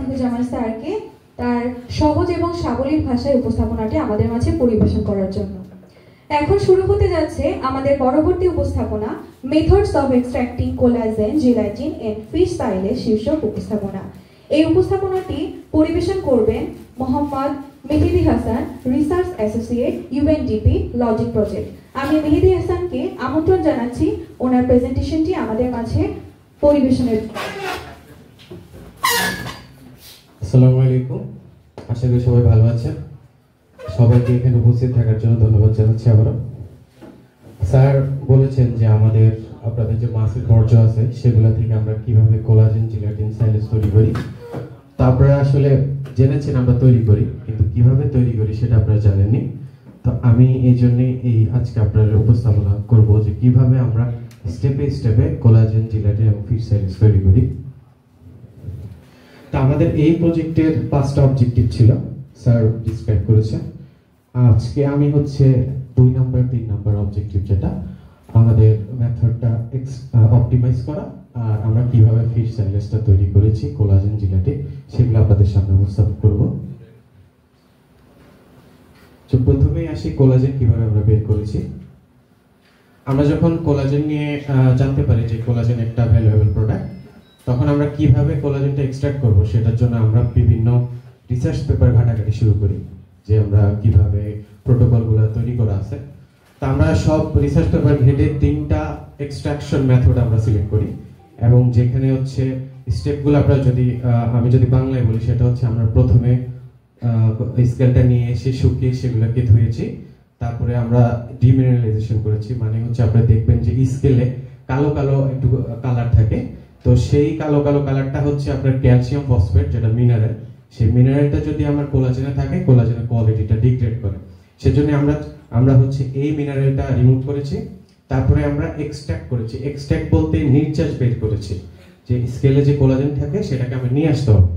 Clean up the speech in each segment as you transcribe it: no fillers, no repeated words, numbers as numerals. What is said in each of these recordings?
সাদিকুজ্জামান স্যারকে তার সহজ এবং সাবলীল ভাষায় উপস্থাপনাটি আমাদের মাঝে পরিবেশন করার জন্য। এখন শুরু হতে যাচ্ছে আমাদের পরবর্তী উপস্থাপনা, methods of extracting collagen gelatin and fish silage শীর্ষক উপস্থাপনা। এই উপস্থাপনাটি পরিবেশন করবেন Mohammad Mehedi Hasan, research associate, UNDP logic project. আমি মেহেদি হাসানকে আমন্ত্রণ জানাচ্ছি ওনার প্রেজেন্টেশনটি আমাদের মাঝে পরিবেশনের। আসসালামু আলাইকুম, আশা করি সবাই ভালো আছেন। সবাইকে এখানে উপস্থিত থাকার জন্য ধন্যবাদ জানাচ্ছি আবারও। স্যার বলেছেন যে আমাদের আপনাদের যে মাছের বর্জ্য আছে সেগুলো থেকে আমরা কিভাবে কোলাজেন জিলাটিন সাইলেজ তৈরি করি, তা আপনারা আসলে জেনেছেন আমরা তৈরি করি, কিন্তু কিভাবে তৈরি করি সেটা আপনারা জানেননি। তো আমি এই জন্যে আজকে আপনাদের উপস্থাপনা করব যে কিভাবে আমরা স্টেপে স্টেপে কোলাজেন জিলাটিন এবং ফিশ সাইলেজ তৈরি করি। তা আমাদের এই প্রজেক্টের 5টা অবজেক্টিভ ছিল, স্যার ডিসক্রাইব করেছেন। আজকে আমি 2 নাম্বার 3 নাম্বার অবজেক্টিভ, যেটা আমাদের মেথডটা অপটিমাইজ করা আর আমরা কিভাবে ফিশ সাইলেজটা তৈরি করেছি কোলাজেন জিলাটিন, সেগুলো আপনাদের সামনে উপস্থাপন করব। তো প্রথমেই আসি কোলাজেন কিভাবে আমরা বের করেছি। আমরা যখন কোলাজেন নিয়ে জানতে পারি যে কোলাজেন একটা ভ্যালুয়েবল প্রোডাক্ট, তখন আমরা কিভাবে কোলাজেনটা এক্সট্রাক্ট করব সেটার জন্য আমরা বিভিন্ন রিসার্চ পেপার ঘাটাঘাটি শুরু করি, যে আমরা কিভাবে প্রোটোকলগুলো তৈরি করা আছে। তা আমরা সব রিসার্চ পেপার ঘেটে 3টা এক্সট্রাকশন মেথড আমরা সিলেক্ট করি, এবং যেখানে স্টেপগুলো আমরা আমি যদি বাংলায় বলি সেটা আমরা প্রথমে স্কেলটা নিয়ে এসে শুকিয়ে সেগুলোকে ধুয়েছি, তারপরে আমরা ডিমিনারেলাইজেশন করেছি। মানে আপনারা দেখবেন যে স্কেলে কালো কালো একটু কালার থাকে, তো সেই কালো কালো কালারটা আপনার ক্যালসিয়াম ফসফেট, যেটা মিনারেল। সেই মিনারেলটা যদি আমার কোলাজেনে থাকে, কোলাজেনের কোয়ালিটিটা ডিগ্রেড করে। সেজন্য আমরা এই মিনারেলটা রিমুভ করেছি, তারপরে আমরা এক্সট্রাক্ট করেছি। এক্সট্রাক্ট বলতে নির্যাস বের করেছি, যে স্কেলে যে কোলাজেন থাকে সেটাকে আমরা নিয়ে আসতে হবে।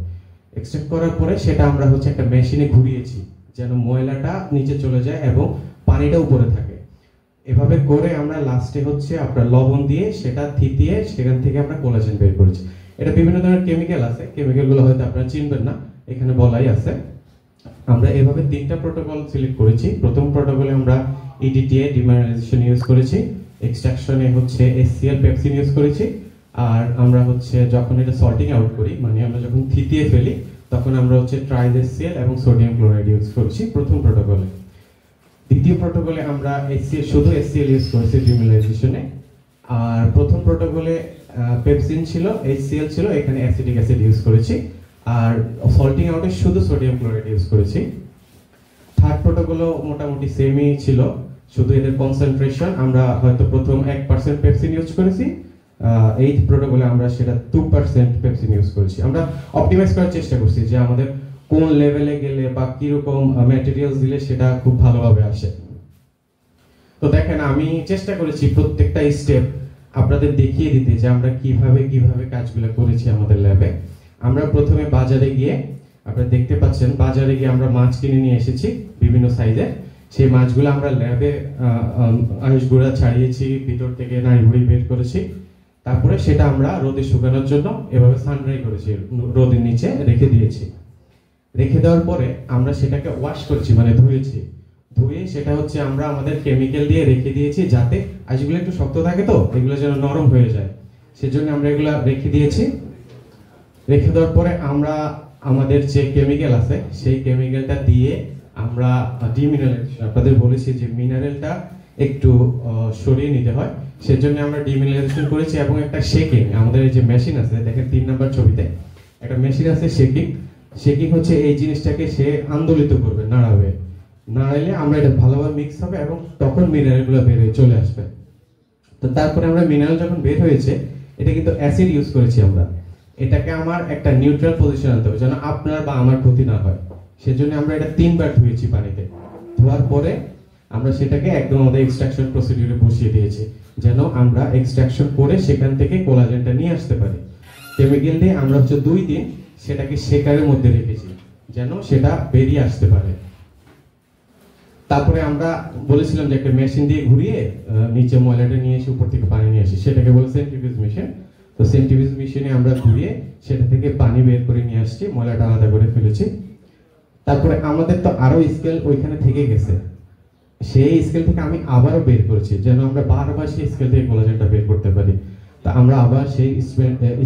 এক্সট্রাক্ট করার পরে সেটা আমরা একটা মেশিনে ঘুরিয়েছি, যেন ময়লাটা নিচে চলে যায় এবং পানিটা উপরে থাকে। এভাবে করে আমরা লাস্টে আপনার লবণ দিয়ে সেটা থিতিয়ে সেখান থেকে আমরা কোলাজেন বের করেছি। এটা বিভিন্ন ধরনের কেমিক্যাল আছে, কেমিক্যালগুলো হয়তো আপনারা চিনবেন না, এখানে বলাই আছে। আমরা এভাবে 3টা প্রোটোকল সিলেক্ট করেছি। প্রথম প্রোটোকলে আমরা ইডিটিএ ডিমিনারাইজেশন ইউজ করেছি, এক্সট্রাকশনে এসসিএল পেপসিন ইউজ করেছি, আর আমরা যখন এটা সল্টিং আউট করি, মানে আমরা যখন থিতিয়ে ফেলি, তখন আমরা ট্রাইএসসিএল এবং সোডিয়াম ক্লোরাইড ইউজ করেছি প্রথম প্রোটোকলে। দ্বিতীয় প্রোটোকলে আমরা শুধু এসসিএল ইউজ করেছি ডিমিনারাইজেশনে, আর প্রথম প্রোটোকলে পেপসিন ছিল, এইচসিএল ছিল, এখানে অ্যাসিটিক অ্যাসিড ইউজ করেছি, আর সল্টিং আউটে শুধু সোডিয়াম ক্লোরাইড ইউজ করেছি। থার্ড প্রোটোকলও মোটামুটি সেমই ছিল, শুধু এদের কনসেন্ট্রেশন আমরা হয়তো প্রথম 1% পেপসিন ইউজ করেছি, এই প্রোটোকলে আমরা সেটা 2% পেপসিন ইউজ করেছি। আমরা অপটিমাইজ করার চেষ্টা করছি যে আমাদের কোন লেভেলে গেলে বা কিরকম ম্যাটেরিয়ালস দিলে সেটা খুব ভালোভাবে আসে। তো দেখেন, আমি চেষ্টা করেছি প্রত্যেকটা স্টেপ আপনাদের দেখিয়ে দিতে, যে আমরা কিভাবে কাজগুলো করেছি আমাদের ল্যাবে। আমরা প্রথমে বাজারে গিয়ে, আপনারা দেখতে পাচ্ছেন, বাজারে গিয়ে আমরা মাছ কিনে নিয়ে এসেছি বিভিন্ন সাইজের। সেই মাছগুলো আমরা ল্যাবে আঁশ গুঁড়া ছাড়িয়েছি, ভিতর থেকে নাড়িভুড়ি বের করেছি, তারপরে সেটা আমরা রোদে শুকানোর জন্য এভাবে সানড্রাই করেছি, রোদের নিচে রেখে দিয়েছি। রেখে দেওয়ার পরে আমরা সেটাকে ওয়াশ করেছি, মানে ধুয়েছি। ধুয়ে সেটা আমরা আমাদের কেমিক্যাল দিয়ে রেখে দিয়েছি, যাতে আঁশগুলো একটু শক্ত থাকে, তো এগুলো যেন নরম হয়ে যায়, সেজন্য আমরা এগুলো রেখে দিয়েছি। রেখে দেওয়ার পরে আমরা আমাদের যে কেমিক্যাল আছে সেই কেমিক্যালটা দিয়ে আমরা ডিমিনারেলাইজেশন, আপনাদের বলেছি যে মিনারেলটা একটু সরিয়ে নিতে হয়, সেজন্য আমরা ডিমিনারাইজেশন করেছি। এবং একটা শেকিং, আমাদের এই যে মেশিন আছে, দেখেন 3 নাম্বার ছবিতে একটা মেশিন আছে শেকিং। শেকিং এই জিনিসটাকে সে আন্দোলিত করবে, নাড়াইলে আমরা এটা ভালোভাবে মিক্স হবে এবং তখন মিনারেলগুলো বের হয়ে চলে আসবে। তো তারপরে আমরা মিনারেল যখন বের হয়েছে, এটা কিন্তু অ্যাসিড ইউজ করেছি আমরা। এটাকে আমার একটা নিউট্রাল পজিশন আনতে হবে, যেন আপনার বা আমার ক্ষতি না হয়। সেজন্য আমরা এটা 3 বার ধুয়েছি পানিতে। ধোয়ার পরে আমরা সেটাকে একদম আমাদের এক্সট্রাকশন প্রসিডিউরে বসিয়ে দিয়েছি, যেন আমরা এক্সট্রাকশন করে সেখান থেকে কোলাজেনটা নিয়ে আসতে পারি। কেমিক্যাল দিয়ে আমরা 2 দিন সেটাকে শেকারের মধ্যে রেখেছি, যেন সেটা বেরিয়ে আসতে পারে। তারপরে আমরা বলেছিলাম যে একটা মেশিন দিয়ে ঘুরিয়ে নিচে ময়লাটা নিয়ে এসে উপর থেকে পানি নিয়ে আসি, সেটাকে বলে সেন্ট্রিফিউজ মেশিন। তো সেন্ট্রিফিউজ মেশিনে আমরা ধুয়ে সেটা থেকে পানি বের করে নিয়ে আসছি, ময়লাটা আলাদা করে ফেলেছি। তারপরে আমাদের তো আরো স্কেল ওইখানে থেকে গেছে, সেই স্কেল থেকে আমি আবারও বের করেছি যেন আমরা বারবার সেই স্কেল থেকে কোলাজেনটা বের করতে পারি। তা আমরা আবার সেই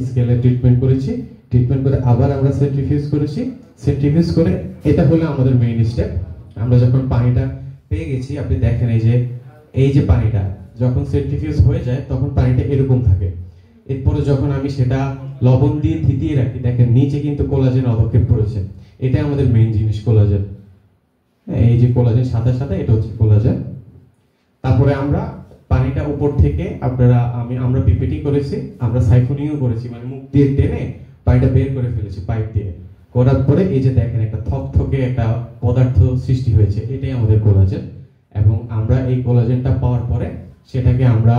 স্কেলে ট্রিটমেন্ট করেছি, ট্রিটমেন্ট করে আবার আমরা সেন্ট্রিফিউজ করেছি, সেন্ট্রিফিউজ করে এটা হলো আমাদের মেইন স্টেপ। আমরা যখন পানিটা পেয়ে গেছি, আপনি দেখেন এই যে পানিটা যখন সেন্ট্রিফিউজ হয়ে যায় তখন পানিটা এরকম থাকে। এরপরে যখন আমি সেটা লবণ দিয়ে থিতিয়ে রাখি, দেখেন নিচে কিন্তু কোলাজেন অবক্ষেপ করেছে। এটা আমাদের মেইন জিনিস, কোলাজেন। এই যে কোলাজেন সাদা সাদা, এটা হচ্ছে কোলাজেন। তারপরে আমরা পানিটা উপর থেকে আমরা পিপিটি করেছি, আমরা সাইফোনিংও করেছি, মানে মুখ দিয়ে টেনে পানিটা বের করে ফেলেছি পাইপ দিয়ে। করার পরে এই যে দেখেন একটা থকথকে একটা পদার্থ সৃষ্টি হয়েছে, এটাই আমাদের কোলাজেন। এবং আমরা এই কোলাজেনটা পাওয়ার পরে সেটাকে আমরা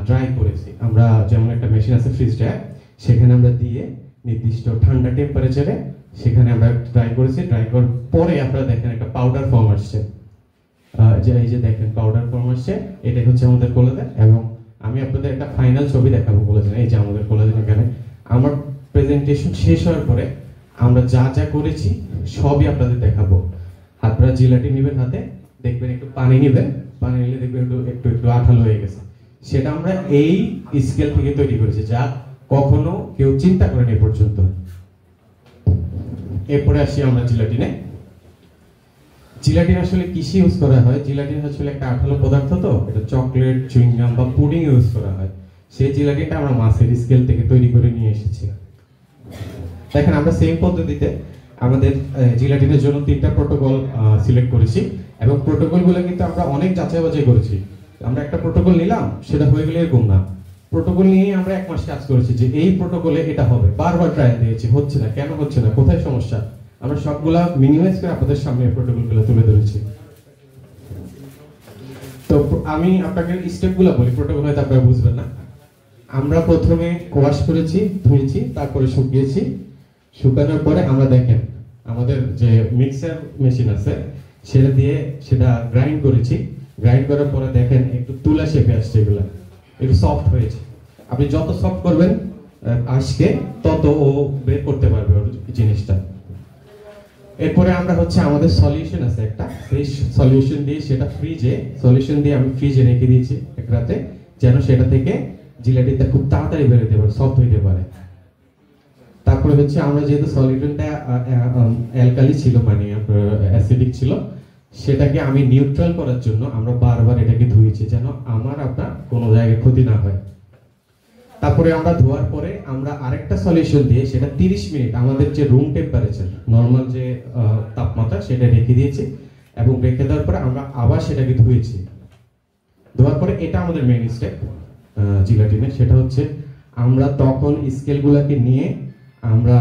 ড্রাই করেছি। আমরা যেমন একটা মেশিন আছে ফ্রিজ ড্রায়ার, সেখানে আমরা দিয়ে নির্দিষ্ট ঠান্ডা টেম্পারেচারে সেখানে আমরা ড্রাই করেছি। ড্রাই করার পরে আপনারা দেখেন একটা পাউডার ফর্ম আসছে, এই যে দেখেন পাউডার ফর্ম আসছে, এটাই হচ্ছে আমাদের কোলাজেন। এবং আমি আপনাদের একটা ফাইনাল ছবি দেখাবো কোলাজেন। এই যে আমাদের কোলাজেন এখানে। আমার প্রেজেন্টেশন শেষ হওয়ার পরে আমরা যা যা করেছি সবই আপনাদের দেখাবো। আপনারা জিলাটি নেবেন হাতে, দেখবেন একটু পানি নেবেন, পানি নিলে দেখবেন একটু একটু আঠালো হয়ে গেছে। সেটা আমরা এই স্কেল থেকে তৈরি করেছি, যা কখনো কেউ চিন্তা করেনি এ পর্যন্ত। এরপরে আসি আমরা জিলাটিনে। জিলাটিন আসলে কিসে ইউজ করা হয়? জিলাটিন আসলে একটা আঠালো পদার্থ, তো এটা চকলেট, চুইংগাম বা পুডিং ইউজ করা হয়। সেই জিলাটিনটা আমরা মাছের স্কেল থেকে তৈরি করে নিয়ে এসেছি। দেখেন আমরা সেম পদ্ধতিতে আমাদের জিলাটিনের জন্য 3টা প্রোটোকল সিলেক্ট করেছি, এবং প্রোটোকলগুলো কিন্তু আমরা অনেক যাচাই বাছাই করেছি। আমরা একটা প্রোটোকল নিলাম, সেটা হয়ে গেলে এরকম না। প্রোটোকল নিয়ে আমরা 1 মাস কাজ করেছি যে এই প্রোটোকলে এটা হবে, বারবার ট্রায়াল দিয়েছি, হচ্ছে না, কেন হচ্ছে না, কোথায় সমস্যা, আমরা সবগুলা মিনিমাইজ করে আপনাদের সামনে প্রোটোকলগুলো তুলে ধরেছি। তো আমি আপনাকে স্টেপগুলো বলি, প্রোটোকল হয়তো আপনারা বুঝবেন না। আমরা প্রথমে ওয়াশ করেছি, ধুয়েছি, তারপরে শুকিয়েছি। শুকানোর পরে আমরা দেখেন আমাদের যে মিক্সার মেশিন আছে সেটা দিয়ে সেটা গ্রাইন্ড করেছি। গ্রাইন্ড করার পরে দেখেন একটু তুলা শেপে আসছে, এগুলা একটু সফট হয়েছে। আপনি যত সফট করবেন আজকে তত ও বের করতে পারবে ওর জিনিসটা। এরপরে আমরা হচ্ছে আমাদের সলিউশন আছে একটা, সেই সলিউশন দিয়ে সেটা আমি ফ্রিজে রেখে দিয়েছি এক রাতে, যেন সেটা থেকে জিলাটিনটা খুব তাড়াতাড়ি বের হতে পারে, সফট হইতে পারে। তারপরে হচ্ছে আমরা যেহেতু সলিউশনটা অ্যালকালি ছিল, মানে অ্যাসিডিক ছিল, সেটাকে আমি নিউট্রাল করার জন্য আমরা বারবার এটাকে ধুয়েছি, যেন আপনার কোনো জায়গায় ক্ষতি না হয়। তারপরে আমরা ধোয়ার পরে আমরা আরেকটা সলিউশন দিয়ে সেটা 30 মিনিট আমাদের যে রুম টেম্পারেচার নরমাল যে তাপমাত্রা সেটা রেখে দিয়েছি, এবং রেখে দেওয়ার পরে আমরা আবার সেটাকে ধুয়েছি। ধোয়ার পরে এটা আমাদের মেইন স্টেপ জিলাটিনের, সেটা হচ্ছে আমরা তখন স্কেলগুলোকে নিয়ে আমরা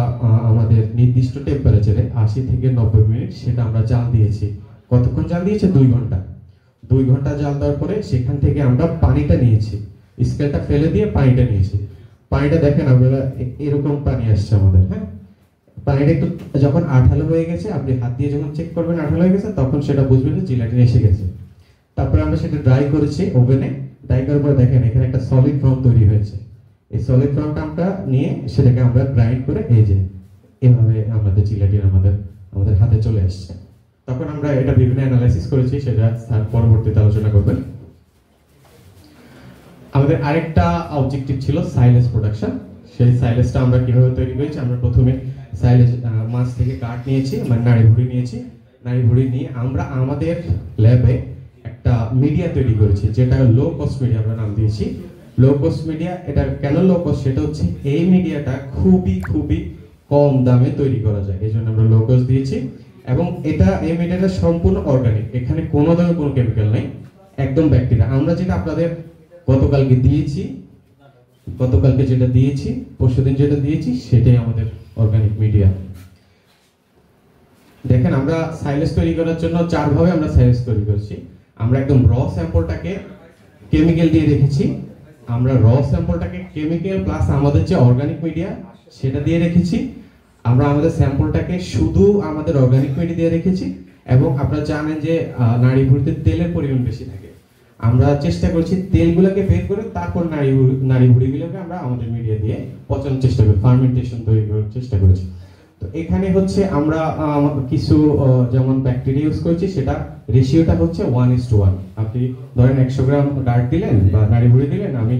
আমাদের নির্দিষ্ট টেম্পারেচারে 80 থেকে 90 মিনিট সেটা আমরা জাল দিয়েছি। কতক্ষণ জাল দিয়েছি? 2 ঘন্টা। 2 ঘন্টা জাল দেওয়ার পরে সেখান থেকে আমরা পানিটা নিয়েছি, স্কেলটা ফেলে দিয়ে পানিটা নিয়েছি। পানিটা দেখেন আপনারা এরকম পানি আসছে আমাদের। হ্যাঁ, পানিটা একটু যখন আঠালো হয়ে গেছে, আপনি হাত দিয়ে যখন চেক করবেন আঠালো হয়ে গেছে, তখন সেটা বুঝবেন যে জিলাটিন এসে গেছে। তারপরে আমরা সেটা ড্রাই করেছি ওভেনে। ড্রাই করার পরে দেখেন এখানে একটা সলিড ফর্ম তৈরি হয়েছে। এই সলিড ফর্মটা আমরা নিয়ে সেটাকে আমরা গ্রাইন্ড করে এই যে এভাবে আমাদের জিলাটিন আমাদের হাতে চলে আসছে। তখন আমরা এটা বিভিন্ন অ্যানালাইসিস করেছি, সেটা স্যার পরবর্তীতে আলোচনা করবেন। আমাদের আরেকটা অবজেক্টিভ ছিল সাইলেজ প্রোডাকশন। সেই সাইলেজটা আমরা কিভাবে তৈরি করেছি? আমরা প্রথমে সাইলেজ মাছ থেকে কাঠ নিয়েছি, মানে নাড়ি ভুড়ি নিয়েছি। নাড়ি ভুড়ি নিয়ে আমরা আমাদের ল্যাবে একটা মিডিয়া তৈরি করেছি, যেটা লো কস্ট মিডিয়া আমরা নাম দিয়েছি। লো কস্ট মিডিয়া, এটা কেন লো কস্ট? সেটা হচ্ছে এই মিডিয়াটা খুবই কম দামে তৈরি করা যায়, এই জন্য আমরা লো কস্ট দিয়েছি। এবং এই মিডিয়াটা সম্পূর্ণ অর্গানিক, এখানে কোনো ধরনের কোনো কেমিক্যাল নেই, একদম ব্যাকটেরিয়া। আমরা যেটা আপনাদের গতকালকে যেটা দিয়েছি, পরশুদিন যেটা দিয়েছি, সেটাই আমাদের অর্গানিক মিডিয়া। দেখেন আমরা সাইলেজ তৈরি করার জন্য 4 ভাবে আমরা সাইলেজ তৈরি করেছি। আমরা একদম র স্যাম্পলটাকে কেমিক্যাল দিয়ে রেখেছি, আমরা র স্যাম্পলটাকে কেমিক্যাল প্লাস আমাদের যে অর্গানিক মিডিয়া সেটা দিয়ে রেখেছি। আমরা আমাদের স্যাম্পলটাকে শুধু আমাদের অর্গানিক মিডিয়া দিয়ে রেখেছি। এবং আপনারা জানেন যে নাড়ি ভুঁড়িতে তেলের পরিমাণ বেশি থাকে, আমরা চেষ্টা করছি তেলগুলোকে বের করে তারপর নাড়ি ভুঁড়িগুলোকে আমরা আমাদের মিডিয়া দিয়ে পচানোর চেষ্টা করি, ফার্মেন্টেশন তৈরি করার চেষ্টা করেছি। তো এখানে হচ্ছে আমরা কিছু যেমন ব্যাকটেরিয়া ইউজ করছি, সেটা রেশিওটা হচ্ছে 1:1। আপনি ধরেন 100 গ্রাম ডার্ট দিলেন বা নাড়ি ভুঁড়ি দিলেন, আমি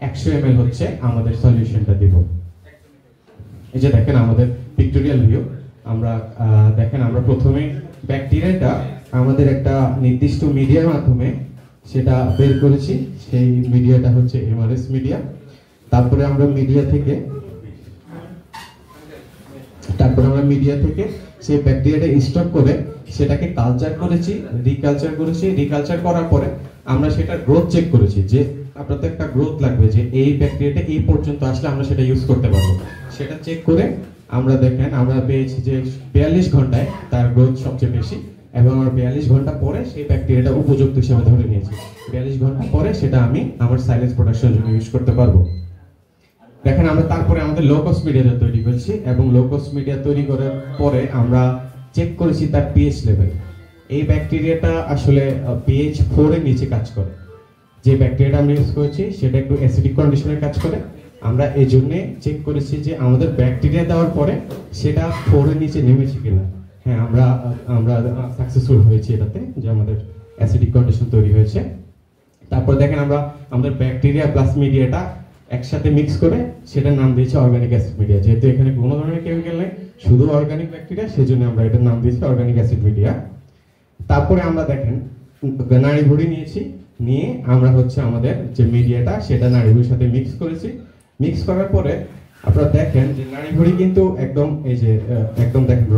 100 ml হচ্ছে আমাদের সলিউশনটা দিব। এই যে দেখেন আমাদের পিক্টোরিয়াল ভিউ, আমরা দেখেন আমরা প্রথমে ব্যাকটেরিয়াটা আমাদের একটা নির্দিষ্ট মিডিয়ার মাধ্যমে সেটা বের করেছি। সেই মিডিয়াটা হচ্ছে এমআরএস মিডিয়া। তারপরে আমরা মিডিয়া থেকে সেই ব্যাকটেরিয়াটা স্টক করে সেটাকে কালচার করেছি, রিকালচার করার পরে আমরা সেটা গ্রোথ চেক করেছি, যে আপনার তো একটা গ্রোথ লাগবে, যে এই ব্যাকটেরিয়াটা এই পর্যন্ত আসলে আমরা সেটা ইউজ করতে পারবো। সেটা চেক করে আমরা দেখেন আমরা পেয়েছি যে 42 ঘন্টায় তার গ্রোথ সবচেয়ে বেশি, এবং আমরা 42 ঘন্টা পরে সেই ব্যাকটেরিয়াটা উপযুক্ত হিসেবে ধরে নিয়েছি। 42 ঘন্টা পরে সেটা আমি আমার সাইলেজ প্রোডাকশনের জন্য ইউজ করতে পারবো। দেখেন আমরা তারপরে আমাদের লো কস্ট মিডিয়াটা তৈরি করেছি, এবং লো কস্ট মিডিয়া তৈরি করার পরে আমরা চেক করেছি তার পিএইচ লেভেল। এই ব্যাকটেরিয়াটা আসলে পিএইচ 4 এর নিচে কাজ করে। যে ব্যাকটেরিয়াটা আমরা ইউজ করেছি সেটা একটু অ্যাসিডিক কন্ডিশনে কাজ করে। আমরা এই জন্য চেক করেছি যে আমাদের ব্যাকটেরিয়া দেওয়ার পরে সেটা 4 এর নিচে নেমেছে কিনা। হ্যাঁ, আমরা সাকসেসফুল হয়েছি এটাতে, যে আমাদের অ্যাসিডিক কন্ডিশন তৈরি হয়েছে। তারপর দেখেন আমরা আমাদের ব্যাকটেরিয়া প্লাস মিডিয়াটা একসাথে মিক্স করে সেটার নাম দিয়েছি অর্গানিক অ্যাসিড মিডিয়া। যেহেতু এখানে কোনো ধরনের কেমিক্যাল নেই, শুধু অর্গানিক ব্যাকটেরিয়া, সেজন্য আমরা এটার নাম দিয়েছি অর্গানিক অ্যাসিড মিডিয়া। তারপরে আমরা দেখেন নাড়ি ভুঁড়ি নিয়ে আমরা হচ্ছে আমাদের যে মিডিয়াটা সেটা নাড়ি ভুঁড়ির সাথে মিক্স করেছি। মিক্স করার পরে আপনারা দেখেন যে নাড়ি ভুঁড়ি কিন্তু একদম এই যে একদম দেখেন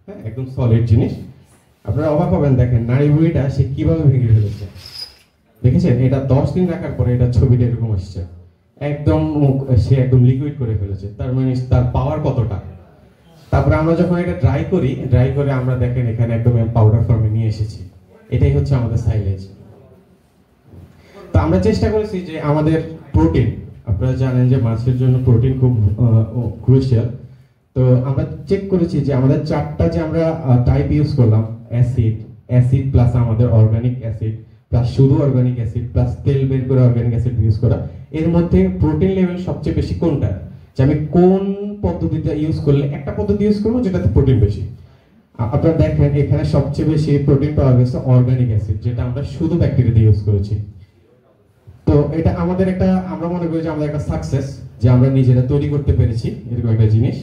হ্যাঁ, একদম সলিড জিনিস। আপনারা অবাক হবেন, দেখেন নাড়ি ভুঁড়িটা সে কিভাবে ভেঙে ফেলেছে। দেখেছেন, এটা 10 দিন রাখার পরে এটা ছবিটা এরকম আসছে, একদম সে একদম লিকুইড করে ফেলেছে। তার মানে তার পাওয়ার কতটা। তারপরে আমরা যখন এটা ড্রাই করে আমরা দেখেন এখানে একদম পাউডার ফর্মে নিয়ে এসেছি। এটাই হচ্ছে আমাদের সাইলেজ। তো আমরা চেষ্টা করেছি যে আমাদের প্রোটিন, আপনারা জানেন যে মাছের জন্য প্রোটিন খুব ক্রুশিয়াল। তো আমরা চেক করেছি যে আমাদের 4টা যে আমরা টাইপ ইউজ করলাম, অ্যাসিড প্লাস আমাদের অর্গানিক অ্যাসিড প্লাস শুধু অর্গানিক অ্যাসিড প্লাস তেল বের করে অর্গানিক অ্যাসিড ইউজ করা, এর মধ্যে প্রোটিন লেভেল সবচেয়ে বেশি কোনটা, যে আমি কোন পদ্ধতিটা ইউজ করলে একটা পদ্ধতি ইউজ করবো যেটাতে প্রোটিন বেশি। আপনারা দেখেন এখানে সবচেয়ে বেশি প্রোটিন পাওয়া গেছে অর্গানিক অ্যাসিড, যেটা আমরা শুধু ব্যাকটেরিয়াতে ইউজ করেছি। তো এটা আমাদের একটা, আমরা মনে করি যে আমাদের একটা সাকসেস, যে আমরা নিজেরা তৈরি করতে পেরেছি এরকম একটা জিনিস।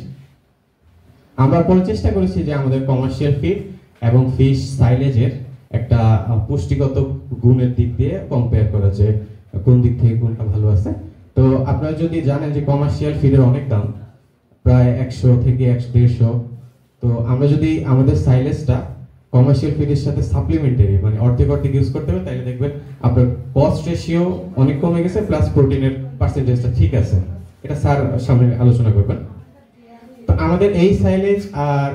আমরা পরে চেষ্টা করেছি যে আমাদের কমার্শিয়াল ফিড এবং ফিশ সাইলেজের একটা পুষ্টিগত গুণের দিক দিয়ে কম্পেয়ার করা, যে কোন দিক থেকে কোনটা ভালো আছে। তো আপনারা যদি জানেন যে কমার্শিয়াল ফিডের অনেক দাম, প্রায় 100 থেকে 150। তো আমরা যদি আমাদের সাইলেজটা কমার্শিয়াল ফিডের সাথে সাপ্লিমেন্টারি মানে অর্ধেক ইউজ করতে হবে, তাহলে দেখবেন আপনার কস্ট রেশিও অনেক কমে গেছে, প্লাস প্রোটিনের পার্সেন্টেজটা ঠিক আছে। এটা স্যার সামনে আলোচনা করবেন। তো আমাদের এই সাইলেজ আর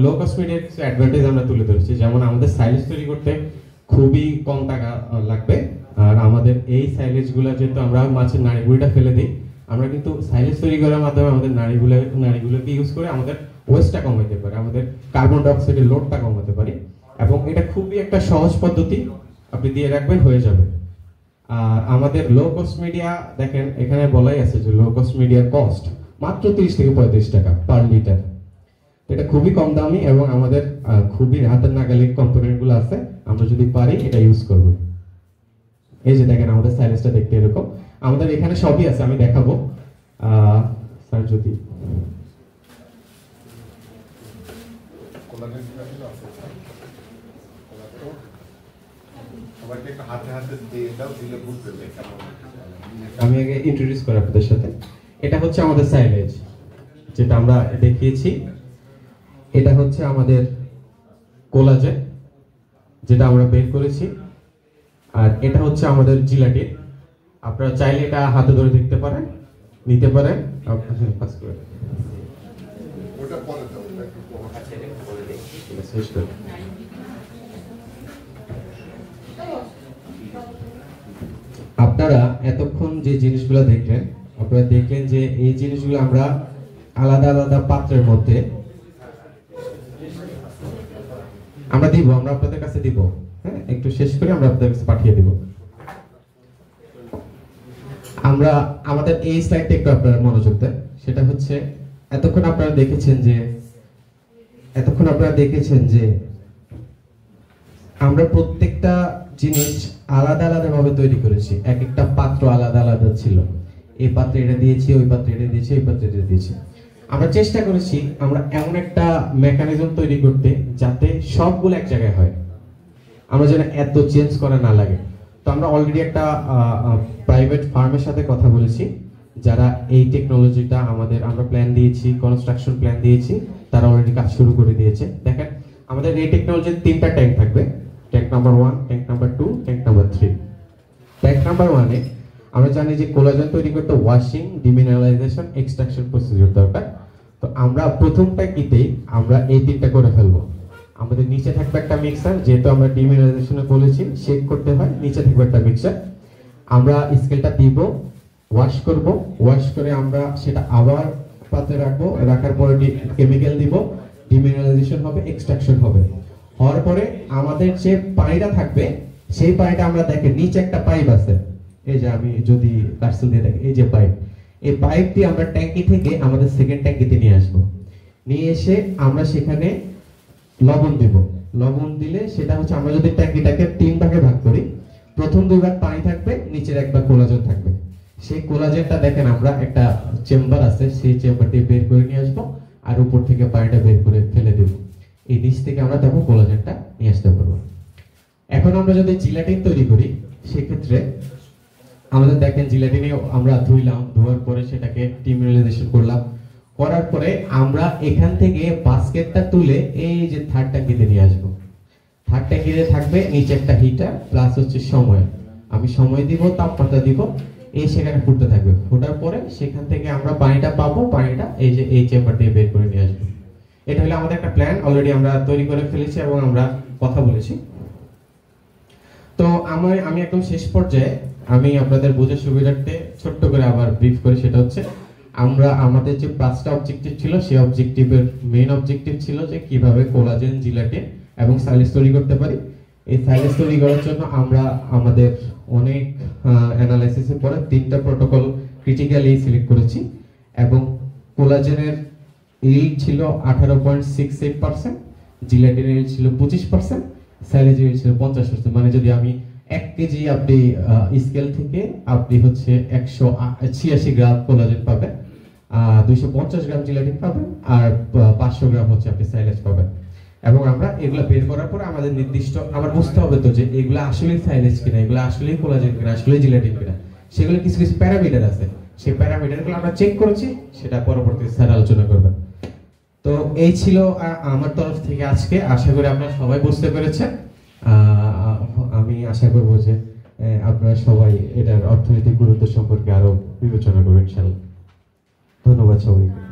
লো কস্ট ফিডের অ্যাডভান্টেজ আমরা তুলে ধরেছি। যেমন আমাদের সাইলেজ তৈরি করতে খুবই কম টাকা লাগবে, আর আমাদের এই সাইলেজগুলো যেহেতু আমরা মাছের নাড়িগুলিটা ফেলে দিই, আমরা কিন্তু সাইলেজ তৈরি করার মাধ্যমে আমাদের নাড়িগুলোকে ইউজ করে আমাদের ওয়েস্টটা কমাতে পারি, আমাদের কার্বন ডাইঅক্সাইডের লোডটা কমাতে পারি। এবং এটা খুবই একটা সহজ পদ্ধতি, আপনি দিয়ে রাখবেন হয়ে যাবে। আর আমাদের লো কস্ট মিডিয়া দেখেন এখানে বলাই আছে যে লো কস্ট মিডিয়ার কস্ট মাত্র 30 থেকে 35 টাকা পার লিটার। এটা খুবই কম দামি এবং আমাদের খুবই হাতের নাগালে কম্পোনেন্ট গুলো আছে, আমরা যদি পারি এটা ইউজ করব। এই যে দেখেন আমাদের সাইলেজটা দেখতে এরকম, আমাদের এখানে সবই আছে, আমি দেখাবো। স্যার যদি আমি আগে ইন্ট্রোডিউস করি আপনাদের সাথে। এটা হচ্ছে আমাদের সাইলেজ যেটা আমরা দেখিয়েছি, এটা হচ্ছে আমাদের কোলাজেন যেটা আমরা বের করেছি, আর এটা হচ্ছে আমাদের জিলাটিন। আপনারা চাইলে এটা হাতে ধরে দেখতে পারেন, নিতে পারেন। আপনারা এতক্ষণ যে জিনিসগুলো দেখলেন, আপনারা দেখলেন যে এই জিনিসগুলো আমরা আলাদা আলাদা পাত্রের মধ্যে আমরা দিব, আমরা আপনাদের কাছে দিব। হ্যাঁ, একটু শেষ করে আমরা আপনাদের কাছে পাঠিয়ে দিব। আমরা আমাদের এই স্লাইডটা একটু আপনারা মনোযোগ দেন। সেটা হচ্ছে এতক্ষণ আপনারা দেখেছেন যে আমরা প্রত্যেকটা জিনিস আলাদা আলাদা ভাবে তৈরি করেছি, এক একটা পাত্র আলাদা আলাদা ছিল। এই পাত্রে এটা দিয়েছি, ওই পাত্রে এটা দিয়েছি, ওই পাত্রে এটা দিয়েছি। আমরা চেষ্টা করেছি আমরা এমন একটা মেকানিজম তৈরি করতে যাতে সবগুলো এক জায়গায় হয়, আমরা যেন এত চেঞ্জ করা না লাগে। তো আমরা অলরেডি একটা প্রাইভেট ফার্মের সাথে কথা বলেছি, যারা এই টেকনোলজিটা আমরা প্ল্যান দিয়েছি, কনস্ট্রাকশন প্ল্যান দিয়েছি, তারা অলরেডি কাজ শুরু করে দিয়েছে। দেখেন আমাদের এই টেকনোলজির 3টা ট্যাঙ্ক থাকবে, tank number 1, tank number 2, tank number 3। Tank number 1 এ আমরা জানি যে কোলাজেন তৈরি করতে ওয়াশিং, ডিমিনারালাইজেশন, এক্সট্রাকশন প্রসিডিউর দরকার। তো আমরা প্রথম ট্যাঙ্কিতেই আমরা এই 3টা করে ফেলবো। আমাদের নিচে থাকবে একটা মিক্সার, যেহেতু আমরা ডিমিনারালাইজেশনে বলেছি শেক করতে হয়, নিচে থাকবে একটা মিক্সার। আমরা স্কেলটা দিব, ওয়াশ করব, ওয়াশ করে আমরা সেটা আবার পাত্রে রাখবো, রাখার পরে কেমিক্যাল দিব, ডিমিনারালাইজেশন হবে, এক্সট্রাকশন হবে। হওয়ার পরে আমাদের যে পানিটা থাকবে সেই পানিটা আমরা দেখেন নিচে একটা পাইপ আছে, এই যে আমি যদি কার্সেল দিয়ে দেখি, এই যে পাইপ, এই পাইপ দিয়ে আমরা ট্যাঙ্কি থেকে আমাদের সেকেন্ড ট্যাঙ্কিতে নিয়ে আসবো। নিয়ে এসে আমরা সেখানে লবণ দিব। লবণ দিলে সেটা হচ্ছে আমরা যদি ট্যাঙ্কিটাকে 3 ভাগে ভাগ করি, প্রথম 2 ভাগ পানি থাকবে, নিচের 1 ভাগ কোলাজেন থাকবে। সেই কোলাজেনটা দেখেন আমরা একটা চেম্বার আছে, সেই চেম্বার দিয়ে বের করে নিয়ে আসবো, আর উপর থেকে পানিটা বের করে ফেলে দেব। এই নিচ থেকে আমরা তখন কোলাজেনটা নিয়ে আসতে পারবো। এখন আমরা যদি জিলাটিন তৈরি করি, সেক্ষেত্রে আমাদের দেখেন জিলাটিনে আমরা ধুইলাম, ধোয়ার পরে সেটাকে ডিমিনারালাইজেশন করলাম, করার পরে আমরা এখান থেকে বাস্কেটটা তুলে এই যে থার্ড ট্যাঙ্কিতে নিয়ে আসবো। থার্ড ট্যাঙ্কিতে থাকবে নিচে একটা হিটার প্লাস হচ্ছে সময়, আমি সময় দিব, তাপমাত্রা দিব, এই সেখানে ফুটতে থাকবে। ফোটার পরে সেখান থেকে আমরা পানিটা পাবো, পানিটা এই যে এই চেম্বার দিয়ে বের করে নিয়ে আসবো। এটা হলো আমাদের একটা প্ল্যান, অলরেডি আমরা তৈরি করে ফেলেছি এবং আমরা কথা বলেছি। তো আমি একদম শেষ পর্যায়ে আমি আপনাদের বোঝার সুবিধার্থে ছোট্ট করে আবার ব্রিফ করি। সেটা হচ্ছে আমরা আমাদের যে 5টা অবজেক্টিভ ছিল, সেই অবজেক্টিভের মেইন অবজেক্টিভ ছিল যে কিভাবে কোলাজেন, জিলাটিন এবং সাইলেজ তৈরি করতে পারি। এই সাইলেজ তৈরি করার জন্য আমরা আমাদের অনেক অ্যানালাইসিসের পরে 3টা প্রোটোকল ক্রিটিক্যালি সিলেক্ট করেছি এবং কোলাজেনের ইল্ড ছিল 18.68%, জিলাটিনের ইল্ড ছিল 25%, সাইলেজের ইল্ড ছিল 50%। মানে যদি আমি 1 কেজি আপনি স্কেল থেকে আপনি হচ্ছে 186 গ্রাম কোলাজেন পাবেন, 250 গ্রাম জিলাটিন পাবেন, আর 500 গ্রাম হচ্ছে আপনি সাইলেজ পাবেন। এবং আমরা এগুলা বের করার পর আমাদের নির্দিষ্ট আমার বুঝতে হবে তো যে এগুলা আসলেই সাইলেজ কিনা, এগুলা আসলেই কোলাজেন কিনা, আসলেই জিলাটিন কিনা। সেগুলো কিছু কিছু প্যারামিটার আছে, সেই প্যারামিটারগুলো আমরা চেক করেছি, সেটা পরবর্তীতে স্যার আলোচনা করবেন। তো এই ছিল আমার তরফ থেকে আজকে। আশা করি আপনারা সবাই বুঝতে পেরেছেন। আমি আশা করব যে আপনারা সবাই এটার অর্থনৈতিক গুরুত্ব সম্পর্কে আরো বিবেচনা করবেন ইনশাআল্লাহ। ধন্যবাদ সবাইকে।